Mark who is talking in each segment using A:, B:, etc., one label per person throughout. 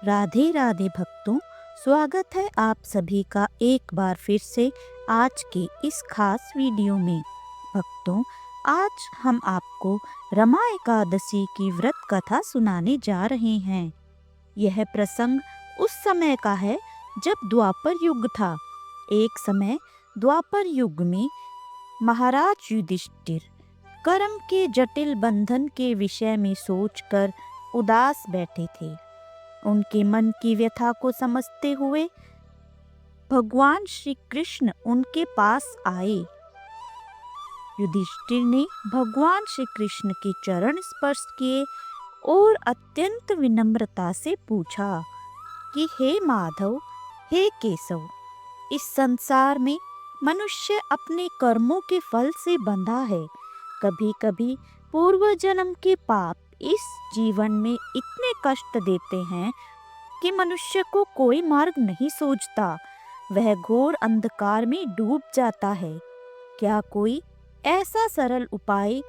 A: राधे राधे भक्तों, स्वागत है आप सभी का एक बार फिर से आज के इस खास वीडियो में। भक्तों, आज हम आपको रमा एकादशी की व्रत कथा सुनाने जा रहे हैं। यह प्रसंग उस समय का है जब द्वापर युग था। एक समय द्वापर युग में महाराज युधिष्ठिर कर्म के जटिल बंधन के विषय में सोचकर उदास बैठे थे। उनके मन की व्यथा को समझते हुए भगवान श्री कृष्ण उनके पास आए। युधिष्ठिर ने भगवान श्री कृष्ण के चरण स्पर्श किए और अत्यंत विनम्रता से पूछा कि हे माधव, हे केशव, इस संसार में मनुष्य अपने कर्मों के फल से बंधा है। कभी कभी पूर्व जन्म के पाप इस जीवन में इतने कष्ट देते हैं कि मनुष्य को कोई मार्ग नहीं सूझता। वह घोर अंधकार में डूब जाता है। क्या कोई ऐसा सरल उपाय,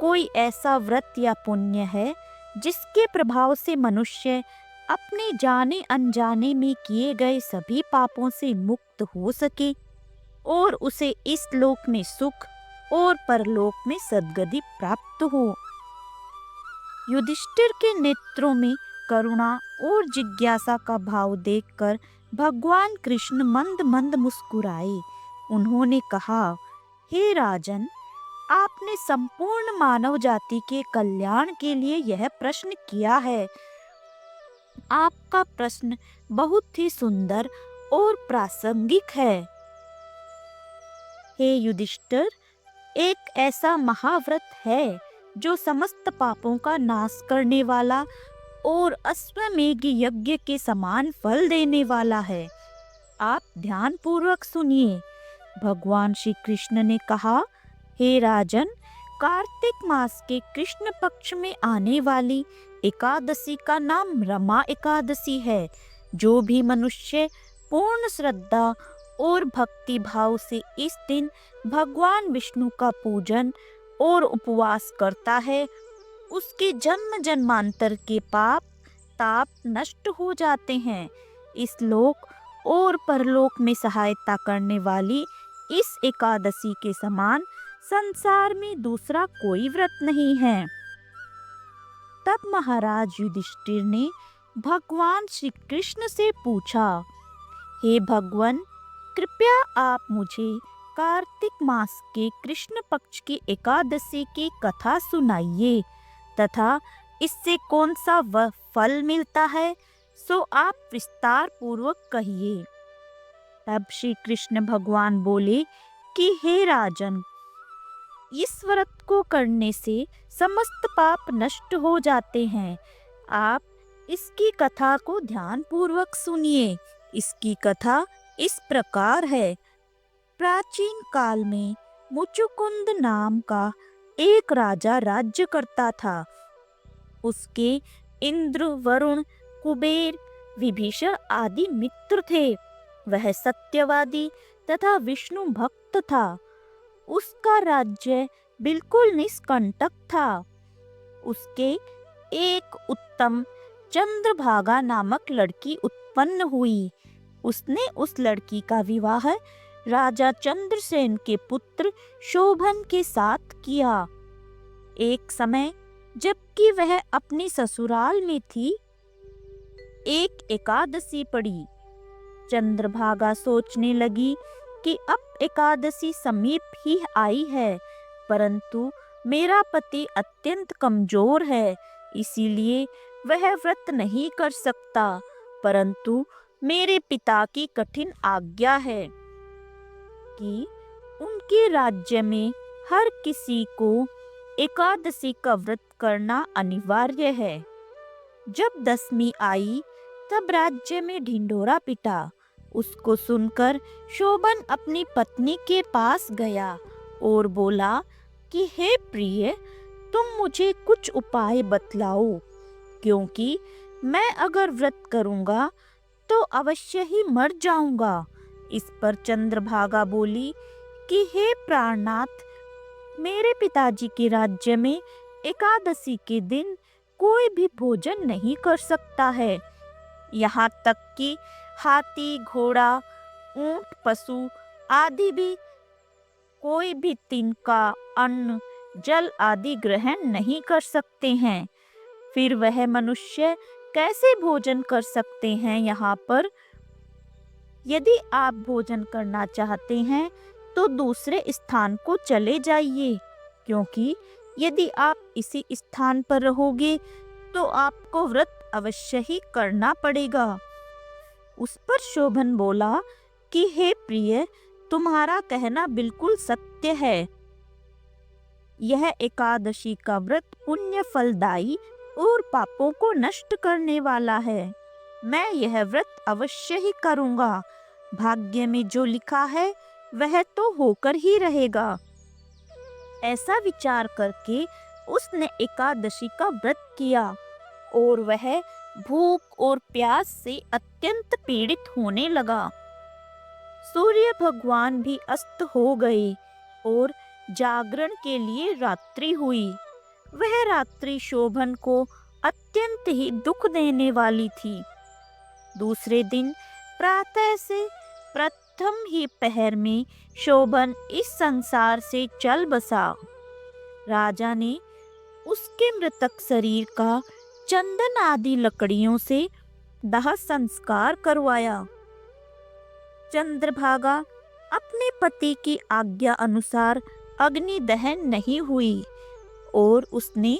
A: कोई ऐसा व्रत या पुण्य है जिसके प्रभाव से मनुष्य अपने जाने अनजाने में किए गए सभी पापों से मुक्त हो सके और उसे इस लोक में सुख और परलोक में सद्गति प्राप्त हो? युधिष्ठिर के नेत्रों में करुणा और जिज्ञासा का भाव देखकर भगवान कृष्ण मंद मंद मुस्कुराए। उन्होंने कहा, हे राजन, आपने संपूर्ण मानव जाति के कल्याण के लिए यह प्रश्न किया है। आपका प्रश्न बहुत ही सुंदर और प्रासंगिक है। हे युधिष्ठिर, एक ऐसा महाव्रत है जो समस्त पापों का नाश करने वाला और अश्वमेध यज्ञ के समान फल देने वाला है। आप ध्यान पूर्वक सुनिए। भगवान श्री कृष्ण ने कहा, हे राजन, कार्तिक मास के कृष्ण पक्ष में आने वाली एकादशी का नाम रमा एकादशी है। जो भी मनुष्य पूर्ण श्रद्धा और भक्ति भाव से इस दिन भगवान विष्णु का पूजन और उपवास करता है, उसके जन्म जन्मांतर के पाप ताप नष्ट हो जाते हैं। इस लोक और परलोक में सहायता करने वाली इस एकादशी के समान संसार में दूसरा कोई व्रत नहीं है। तब महाराज युधिष्ठिर ने भगवान श्री कृष्ण से पूछा, हे भगवान, कृपया आप मुझे कार्तिक मास के कृष्ण पक्ष की एकादशी की कथा सुनाइए तथा इससे कौन सा वह फल मिलता है, सो आप विस्तार पूर्वक कहिए। तब श्री कृष्ण भगवान बोले कि हे राजन, इस व्रत को करने से समस्त पाप नष्ट हो जाते हैं। आप इसकी कथा को ध्यान पूर्वक सुनिए। इसकी कथा इस प्रकार है। प्राचीन काल में मुचुकुंद नाम का एक राजा राज्य करता था। उसके इंद्र, वरुण, कुबेर, विभीषण आदि मित्र थे। वह सत्यवादी तथा विष्णु भक्त था। उसका राज्य बिल्कुल निष्कंटक था। उसके एक उत्तम चंद्रभागा नामक लड़की उत्पन्न हुई। उसने उस लड़की का विवाह राजा चंद्रसेन के पुत्र शोभन के साथ किया। एक समय जबकि वह अपनी ससुराल में थी, एक एकादशी पड़ी। चंद्रभागा सोचने लगी कि अब एकादशी समीप ही आई है, परंतु मेरा पति अत्यंत कमजोर है, इसीलिए वह व्रत नहीं कर सकता। परंतु मेरे पिता की कठिन आज्ञा है कि उनके राज्य में हर किसी को एकादशी का व्रत करना अनिवार्य है। जब दसवीं आई तब राज्य में ढिंढोरा पिटा। उसको सुनकर शोभन अपनी पत्नी के पास गया और बोला कि हे प्रिय, तुम मुझे कुछ उपाय बतलाओ, क्योंकि मैं अगर व्रत करूंगा तो अवश्य ही मर जाऊंगा। इस पर चंद्रभागा बोली कि हे प्राणनाथ, मेरे पिताजी के राज्य में एकादशी के दिन कोई भी भोजन नहीं कर सकता है। यहाँ तक कि हाथी, घोड़ा, ऊंट, पशु आदि भी कोई भी तिनका अन्न, जल आदि ग्रहण नहीं कर सकते हैं। फिर वह मनुष्य कैसे भोजन कर सकते हैं यहाँ पर? यदि आप भोजन करना चाहते हैं तो दूसरे स्थान को चले जाइए, क्योंकि यदि आप इसी स्थान पर रहोगे तो आपको व्रत अवश्य ही करना पड़ेगा। उस पर शोभन बोला कि हे प्रिय, तुम्हारा कहना बिल्कुल सत्य है। यह एकादशी का व्रत पुण्य फलदायी और पापों को नष्ट करने वाला है। मैं यह व्रत अवश्य ही करूंगा। भाग्य में जो लिखा है वह तो होकर ही रहेगा। ऐसा विचार करके उसने एकादशी का व्रत किया और वह भूख और प्यास से अत्यंत पीड़ित होने लगा। सूर्य भगवान भी अस्त हो गए और जागरण के लिए रात्रि हुई। वह रात्रि शोभन को अत्यंत ही दुख देने वाली थी। दूसरे दिन प्रातः से प्रथम ही पहर में शोभन इस संसार से चल बसा। राजा ने उसके मृतक शरीर का चंदन आदि लकड़ियों से दाह संस्कार करवाया। चंद्रभागा अपने पति की आज्ञा अनुसार अग्नि दहन नहीं हुई और उसने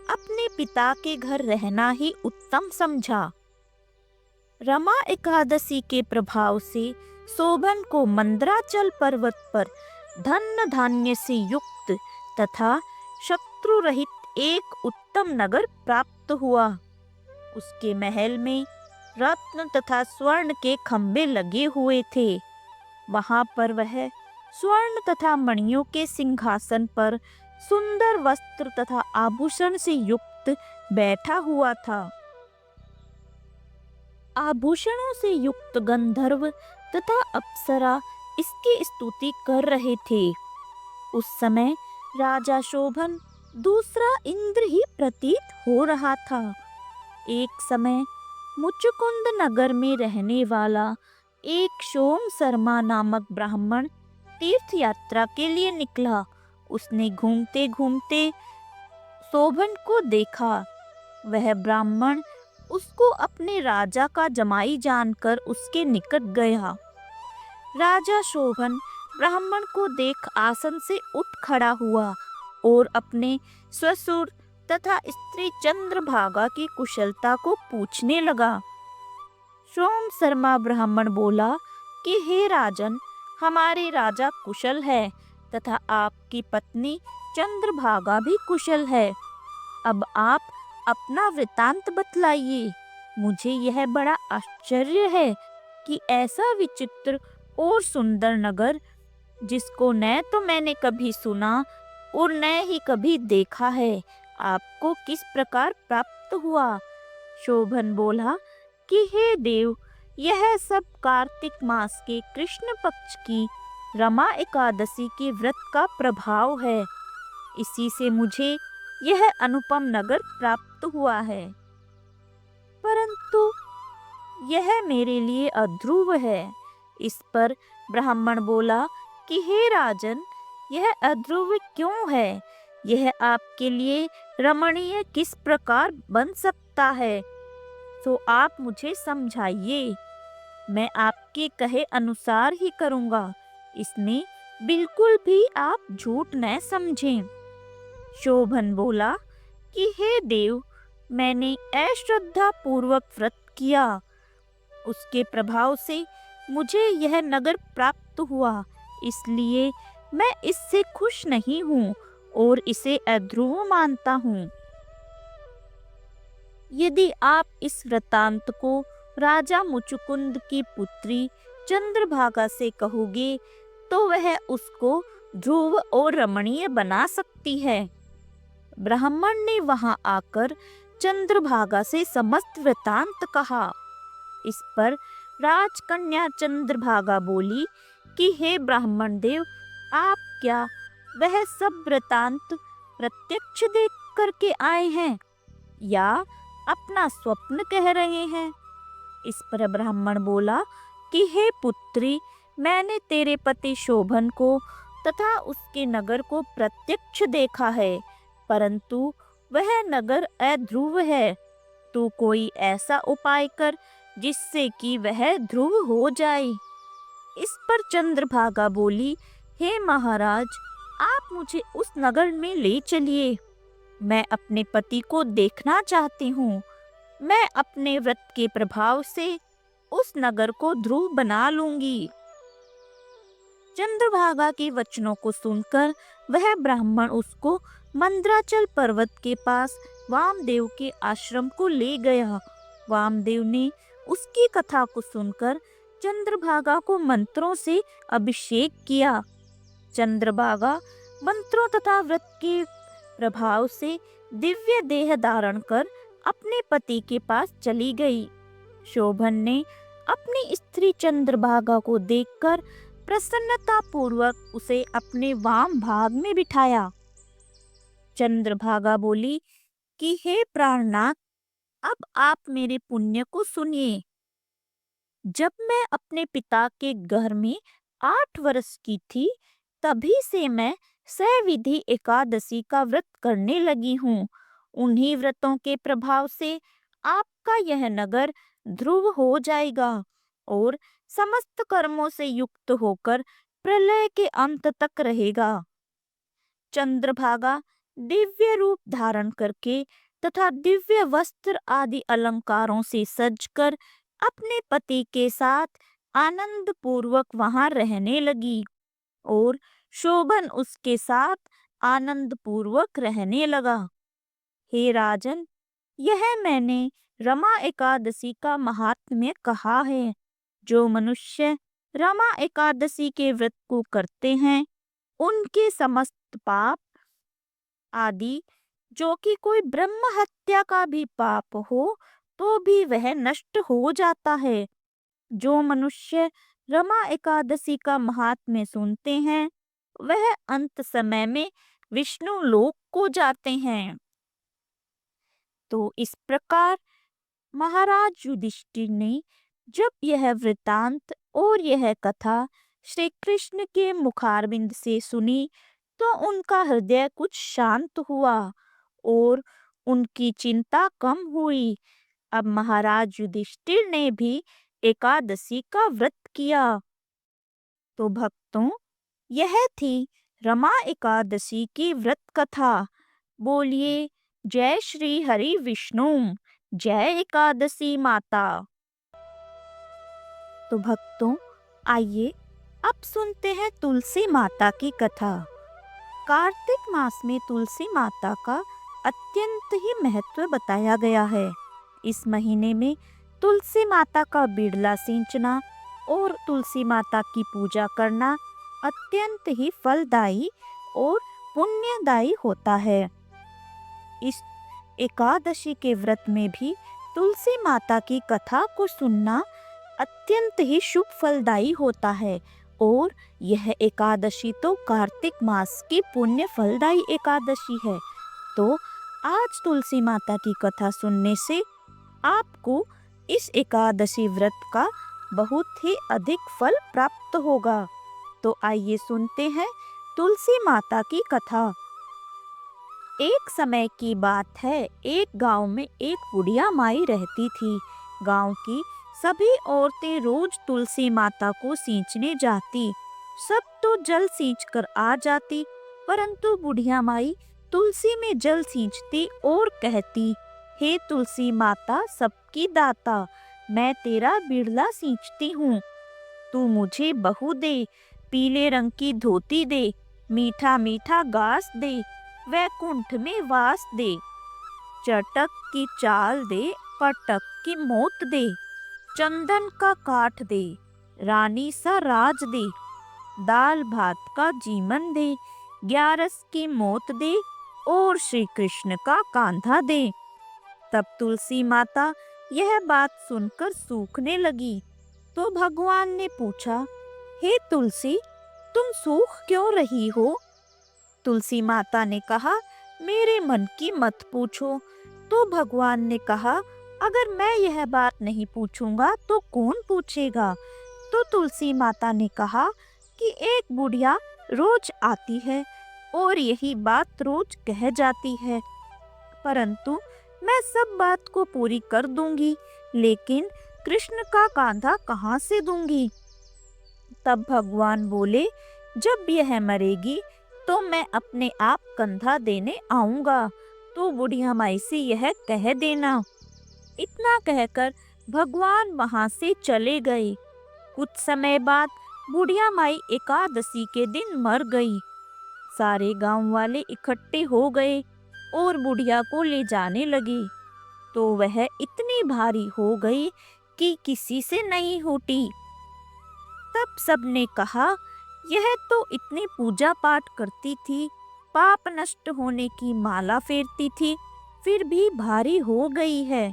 A: अपने पिता के घर रहना ही उत्तम समझा। रमा एकादशी के प्रभाव से शोभन को मंदराचल पर्वत पर धन धान्य से युक्त तथा शत्रु रहित एक उत्तम नगर प्राप्त हुआ। उसके महल में रत्न तथा स्वर्ण के खंभे लगे हुए थे। वहां पर वह स्वर्ण तथा मणियों के सिंहासन पर सुंदर वस्त्र तथा आभूषण से युक्त बैठा हुआ था। आभूषणों से युक्त गंधर्व तथा अप्सरा इसकी स्तुति कर रहे थे। उस समय राजा शोभन दूसरा इंद्र ही प्रतीत हो रहा था। एक समय मुचुकुंद नगर में रहने वाला एक सोम शर्मा नामक ब्राह्मण तीर्थ यात्रा के लिए निकला। उसने घूमते घूमते शोभन को देखा। वह ब्राह्मण उसको अपने राजा का जमाई जानकर उसके निकट गया। राजा शोभन ब्राह्मण को देख आसन से उठ खड़ा हुआ और अपने ससुर तथा स्त्री चंद्रभागा की कुशलता को पूछने लगा। सोम शर्मा ब्राह्मण बोला कि हे राजन, हमारे राजा कुशल है तथा आपकी पत्नी चंद्रभागा भी कुशल है। अब आप अपना वृतांत बतलाइए। मुझे यह बड़ा आश्चर्य है कि ऐसा विचित्र और सुंदर नगर, जिसको न तो मैंने कभी सुना और न ही कभी देखा है, आपको किस प्रकार प्राप्त हुआ। शोभन बोला कि हे देव, यह सब कार्तिक मास के कृष्ण पक्ष की रमा एकादशी के व्रत का प्रभाव है। इसी से मुझे यह अनुपम नगर प्राप्त हुआ है, परंतु यह मेरे लिए अध्रुव है। इस पर ब्राह्मण बोला कि हे राजन, यह अध्रुव क्यों है? यह आपके लिए रमणीय किस प्रकार बन सकता है? तो आप मुझे समझाइए। मैं आपके कहे अनुसार ही करूँगा। इसमें बिल्कुल भी आप झूठ न समझें। शोभन बोला कि हे देव, मैंने अश्रद्धा पूर्वक व्रत किया। उसके प्रभाव से मुझे यह नगर प्राप्त हुआ, इसलिए मैं इससे खुश नहीं हूँ और इसे अध्रुव मानता हूँ। यदि आप इस वृतांत को राजा मुचुकुंद की पुत्री चंद्रभागा से कहोगे तो वह उसको ध्रुव और रमणीय बना सकती है। ब्राह्मण ने वहां आकर चंद्रभागा से समस्त वृतांत कहा। इस पर राजकन्या चंद्रभागा बोली कि हे ब्राह्मण देव, आप क्या वह सब वृतांत प्रत्यक्ष देख करके आए हैं या अपना स्वप्न कह रहे हैं? इस पर ब्राह्मण बोला कि हे पुत्री, मैंने तेरे पति शोभन को तथा उसके नगर को प्रत्यक्ष देखा है, परंतु वह नगर अध्रुव है। तू कोई ऐसा उपाय कर जिससे कि वह ध्रुव हो जाए। इस पर चंद्रभागा बोली, हे महाराज, आप मुझे उस नगर में ले चलिए। मैं अपने पति को देखना चाहती हूँ। मैं अपने व्रत के प्रभाव से उस नगर को ध्रुव बना लूंगी। चंद्रभागा के वचनों को सुनकर वह ब्राह्मण उसको मंद्राचल पर्वत के पास वामदेव के आश्रम को ले गया। वामदेव ने उसकी कथा को सुनकर चंद्रभागा को मंत्रों से अभिषेक किया। चंद्रभागा मंत्रों तथा व्रत के प्रभाव से दिव्य देह धारण कर अपने पति के पास चली गई। शोभन ने अपनी स्त्री चंद्रभागा को देखकर प्रसन्नता पूर्वक उसे अपने वाम भाग में बिठाया। चंद्रभागा बोली कि हे प्राणनाथ, अब आप मेरे पुण्य को सुनिए। जब मैं अपने पिता के घर में 8 वर्ष की थी, तभी से मैं सविधि एकादशी का व्रत करने लगी हूँ। उन्हीं व्रतों के प्रभाव से आपका यह नगर ध्रुव हो जाएगा और समस्त कर्मों से युक्त होकर प्रलय के अंत तक रहेगा। चंद्रभागा दिव्य रूप धारण करके तथा दिव्य वस्त्र आदि अलंकारों से सजकर अपने पति के साथ आनंद पूर्वक वहां रहने लगी और शोभन उसके साथ आनंद पूर्वक रहने लगा। हे राजन, यह मैंने रमा एकादशी का महात्म्य कहा है। जो मनुष्य रमा एकादशी के व्रत को करते हैं, उनके समस्त पाप आदि, जो कि कोई ब्रह्म हत्या का भी पाप हो, तो भी वह नष्ट हो जाता है। जो मनुष्य रमा एकादशी का महात्म्य सुनते हैं, वह अंत समय में विष्णु लोक को जाते हैं। तो इस प्रकार महाराज युधिष्ठिर ने जब यह वृतांत और यह कथा श्री कृष्ण के मुखारविंद से सुनी, तो उनका हृदय कुछ शांत हुआ और उनकी चिंता कम हुई। अब महाराज युधिष्ठिर ने भी एकादशी का व्रत किया। तो भक्तों, यह थी रमा एकादशी की व्रत कथा। बोलिए जय श्री हरि विष्णु, जय एकादशी माता। तो भक्तों, आइए अब सुनते हैं तुलसी माता की कथा। कार्तिक मास में तुलसी माता का अत्यंत ही महत्व बताया गया है। इस महीने में तुलसी माता का बिड़ला सींचना और तुलसी माता की पूजा करना अत्यंत ही फलदायी और पुण्यदायी होता है। इस एकादशी के व्रत में भी तुलसी माता की कथा को सुनना अत्यंत ही शुभ फलदायी होता है। और यह एकादशी तो कार्तिक मास की पुण्य फलदायी एकादशी है। तो आज तुलसी माता की कथा सुनने से आपको इस एकादशी व्रत का बहुत ही अधिक फल प्राप्त होगा। तो आइए सुनते हैं तुलसी माता की कथा। एक समय की बात है, एक गांव में एक बुढ़िया माई रहती थी। गांव की सभी औरतें रोज तुलसी माता को सींचने जाती। सब तो जल सींच कर आ जाती, परंतु बुढ़िया माई तुलसी में जल सींचती और कहती, हे तुलसी माता सबकी दाता, मैं तेरा बिड़ला सींचती हूँ। तू मुझे बहू दे, पीले रंग की धोती दे, मीठा मीठा घास दे, वैकुंठ में वास दे, चटक की चाल दे, पटक की मोत दे, चंदन का काठ दे, रानी सा राज दे, दाल भात का जीवन दे, 11 की मोत दे और श्री कृष्ण का कांधा दे। तब तुलसी माता यह बात सुनकर सूखने लगी। तो भगवान ने पूछा, हे तुलसी, तुम सूख क्यों रही हो? तुलसी माता ने कहा, मेरे मन की मत पूछो। तो भगवान ने कहा, अगर मैं यह बात नहीं पूछूंगा तो कौन पूछेगा? तो तुलसी माता ने कहा कि एक बुढ़िया रोज आती है और यही बात रोज कह जाती है, परंतु मैं सब बात को पूरी कर दूंगी, लेकिन कृष्ण का कांधा कहाँ से दूंगी? तब भगवान बोले, जब यह मरेगी तो मैं अपने आप कंधा देने आऊंगा, तो बुढ़िया माई से यह कह देना। इतना कहकर भगवान वहां से चले गए। कुछ समय बाद बुढ़िया माई एकादशी के दिन मर गई। सारे गांव वाले इकट्ठे हो गए और बुढ़िया को ले जाने लगे, तो वह इतनी भारी हो गई कि किसी से नहीं उठी। तब सबने कहा, यह तो इतनी पूजा पाठ करती थी, पाप नष्ट होने की माला फेरती थी, फिर भी भारी हो गई है।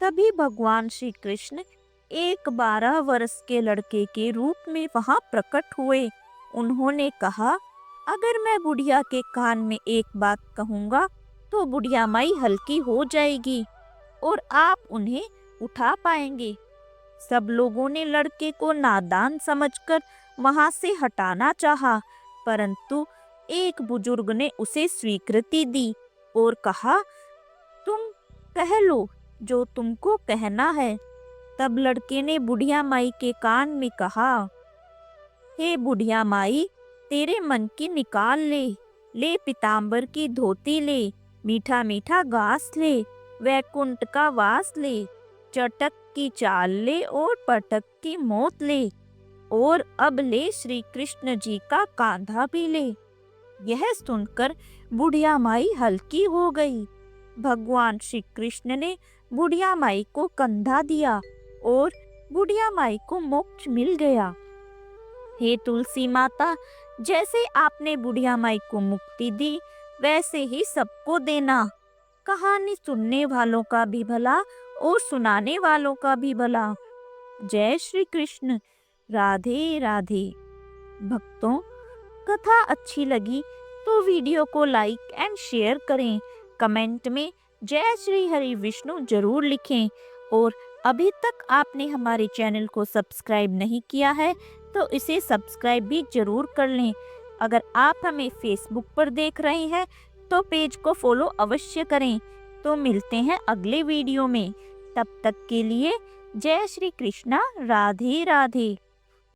A: तभी भगवान श्री कृष्ण एक 12 वर्ष के लड़के के रूप में वहां प्रकट हुए। उन्होंने कहा, अगर मैं बुढ़िया के कान में एक बात कहूँगा तो बुढ़िया माई हल्की हो जाएगी और आप उन्हें उठा पाएंगे। सब लोगों ने लड़के को नादान समझकर वहां से हटाना चाहा, परंतु एक बुजुर्ग ने उसे स्वीकृति दी और कहा, तुम कह लो जो तुमको कहना है। तब लड़के ने बुढ़िया माई के कान में कहा, हे बुढ़िया माई, तेरे मन की निकाल ले, ले पीताम्बर की धोती ले, मीठा मीठा घास ले, वैकुंठ का वास ले, चटक की चाल ले और पटक की मौत ले, और अब ले श्री कृष्ण जी का कांधा भी ले। यह सुनकर बुढ़िया माई हल्की हो गई। भगवान श्री कृष्ण ने बुढ़िया माई को कंधा दिया और बुढ़िया माई को मोक्ष मिल गया। हे तुलसी माता, जैसे आपने बुढ़िया माई को मुक्ति दी, वैसे ही सबको देना। कहानी सुनने वालों का भी भला और सुनाने वालों का भी भला। जय श्री कृष्ण। राधे राधे। भक्तों, कथा अच्छी लगी तो वीडियो को लाइक एंड शेयर करें। कमेंट में जय श्री हरि विष्णु जरूर लिखें, और अभी तक आपने हमारे चैनल को सब्सक्राइब नहीं किया है तो इसे सब्सक्राइब भी जरूर कर लें। अगर आप हमें फेसबुक पर देख रहे हैं तो पेज को फॉलो अवश्य करें। तो मिलते हैं अगले वीडियो में। तब तक के लिए जय श्री कृष्णा। राधे राधे।